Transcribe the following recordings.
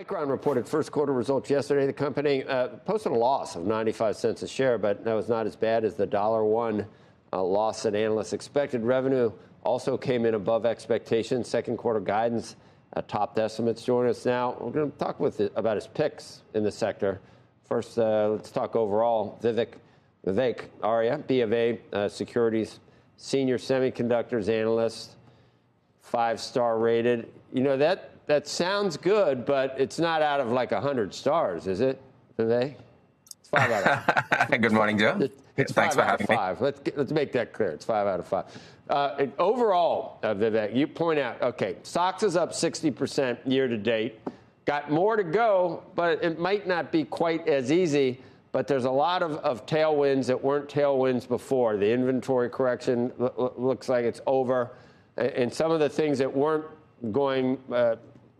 Micron reported first quarter results yesterday. The company posted a loss of 95 cents a share, but that was not as bad as the $1 loss that analysts expected. Revenue also came in above expectations. Second quarter guidance topped estimates. Join us now. We're going to talk about his picks in the sector. First, let's talk overall. Vivek Arya, BofA Securities Senior Semiconductors Analyst, 5-star rated. You know, that sounds good, but it's not out of like 100 stars, is it, Vivek? It's 5 out of Good morning, Joe. It's Thanks for having me. Let's make that clear. It's 5 out of 5. Overall, Vivek, you point out, okay, stocks is up 60% year to date. Got more to go, but it might not be quite as easy. But there's a lot of tailwinds that weren't tailwinds before. The inventory correction looks like it's over. And some of the things that weren't going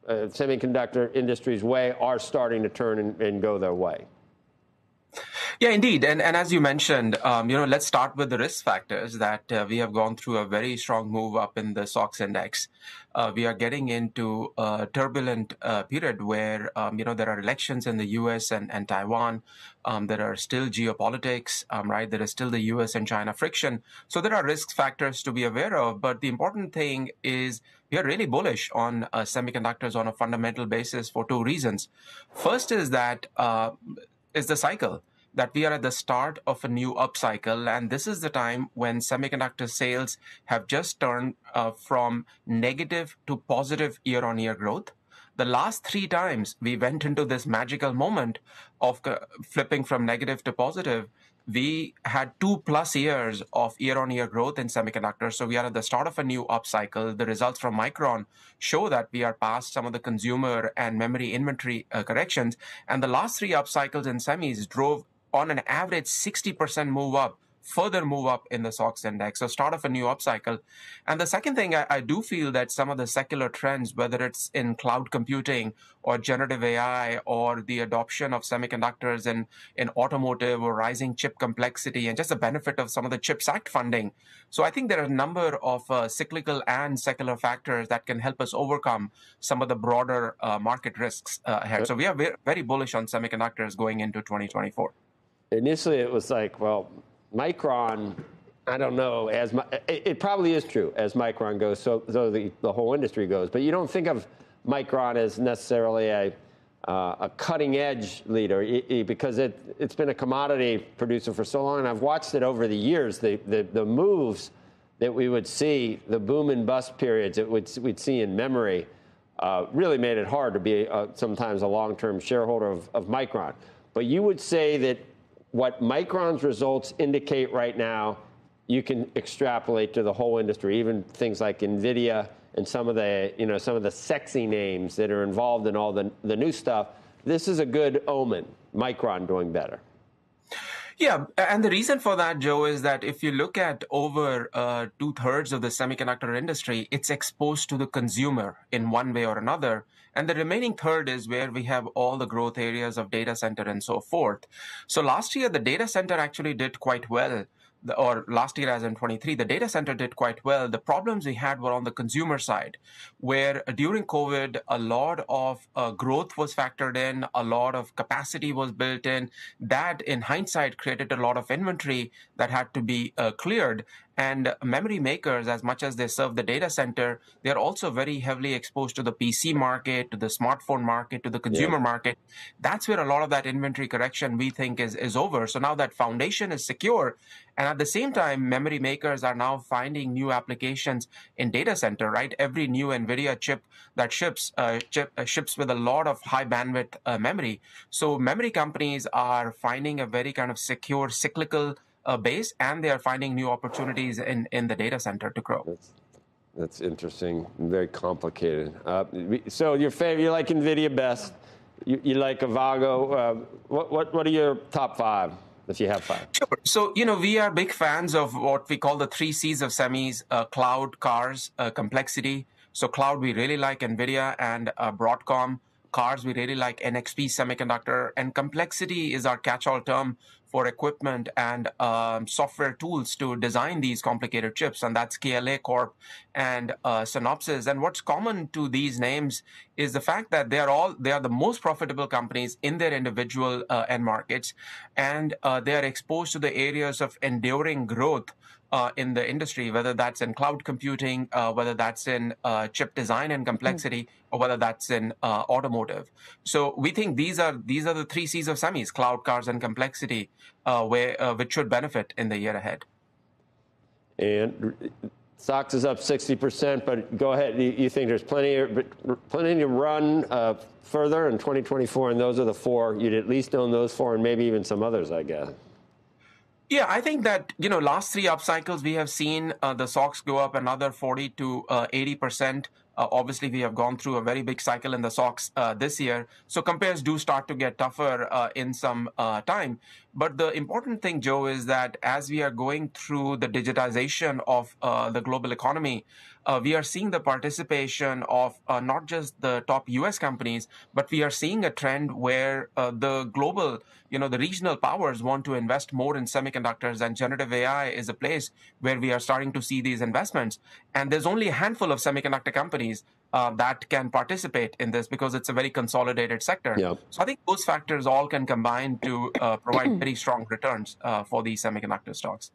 semiconductor industry's way are starting to turn and go their way. Yeah, indeed. And as you mentioned, let's start with the risk factors that we have gone through a very strong move up in the SOX index. We are getting into a turbulent period where, there are elections in the U.S. and Taiwan. There are still geopolitics, right? There is still the U.S. and China friction. So there are risk factors to be aware of. But the important thing is we are really bullish on semiconductors on a fundamental basis for two reasons. First is that is the cycle. That we are at the start of a new upcycle, and this is the time when semiconductor sales have just turned from negative to positive year-on-year growth. The last 3 times we went into this magical moment of flipping from negative to positive, we had 2+ years of year-on-year growth in semiconductors. So we are at the start of a new upcycle. The results from Micron show that we are past some of the consumer and memory inventory corrections. And the last 3 upcycles in semis drove on an average 60% further move up in the SOX index. So start of a new upcycle. And the second thing, I do feel that some of the secular trends, whether it's in cloud computing or generative AI or the adoption of semiconductors in automotive or rising chip complexity and just the benefit of some of the CHIPS Act funding. So I think there are a number of cyclical and secular factors that can help us overcome some of the broader market risks ahead. So we are very bullish on semiconductors going into 2024. Initially, it was like, well, Micron, I don't know, it probably is true as Micron goes, so the whole industry goes. But you don't think of Micron as necessarily a cutting-edge leader because it's been a commodity producer for so long. And I've watched it over the years, the moves that we would see, the boom and bust periods that we'd see in memory really made it hard to be sometimes a long-term shareholder of Micron. But you would say that what Micron's results indicate right now, you can extrapolate to the whole industry, even things like NVIDIA and some of the sexy names that are involved in all the new stuff. This is a good omen, Micron doing better. Yeah, and the reason for that, Joe, is that if you look at over 2/3 of the semiconductor industry, it's exposed to the consumer in one way or another. And the remaining third is where we have all the growth areas of data center and so forth. So last year, the data center actually did quite well. Or last year, as in 23, the data center did quite well. The problems we had were on the consumer side, where during COVID, a lot of growth was factored in, a lot of capacity was built in. That, in hindsight, created a lot of inventory that had to be cleared. And memory makers, as much as they serve the data center, they're also very heavily exposed to the PC market, to the smartphone market, to the consumer market. That's where a lot of that inventory correction we think is over. So now that foundation is secure. And at the same time, memory makers are now finding new applications in data center, right? Every new NVIDIA chip that ships with a lot of high bandwidth memory. So memory companies are finding a very kind of secure cyclical base, and they are finding new opportunities in the data center to grow. That's interesting and very complicated. So you like NVIDIA best. You like Avago. What are your top 5, if you have 5? Sure. So, we are big fans of what we call the 3 C's of semis, cloud, cars, complexity. So cloud, we really like NVIDIA and Broadcom. cars, we really like NXP Semiconductor, and complexity is our catch-all term for equipment and software tools to design these complicated chips, and that's KLA Corp and Synopsys. And what's common to these names is the fact that they are the most profitable companies in their individual end markets, and they are exposed to the areas of enduring growth in the industry, whether that's in cloud computing, whether that's in chip design and complexity, or whether that's in automotive. So we think these are the three C's of semis: cloud, cars, and complexity, which should benefit in the year ahead. And stocks is up 60%, but go ahead. You think there's plenty to run further in 2024, and those are the four. You'd at least own those four, and maybe even some others, I guess. Yeah, I think that, last three up cycles, we have seen the stocks go up another 40 to 80%. Obviously, we have gone through a very big cycle in the stocks this year. So compares do start to get tougher in some time. But the important thing, Joe, is that as we are going through the digitization of the global economy, we are seeing the participation of not just the top US companies, but we are seeing a trend where the global, the regional powers want to invest more in semiconductors, and generative AI is a place where we are starting to see these investments. And there's only a handful of semiconductor companies that can participate in this because it's a very consolidated sector. Yep. So I think those factors all can combine to provide very strong returns for these semiconductor stocks.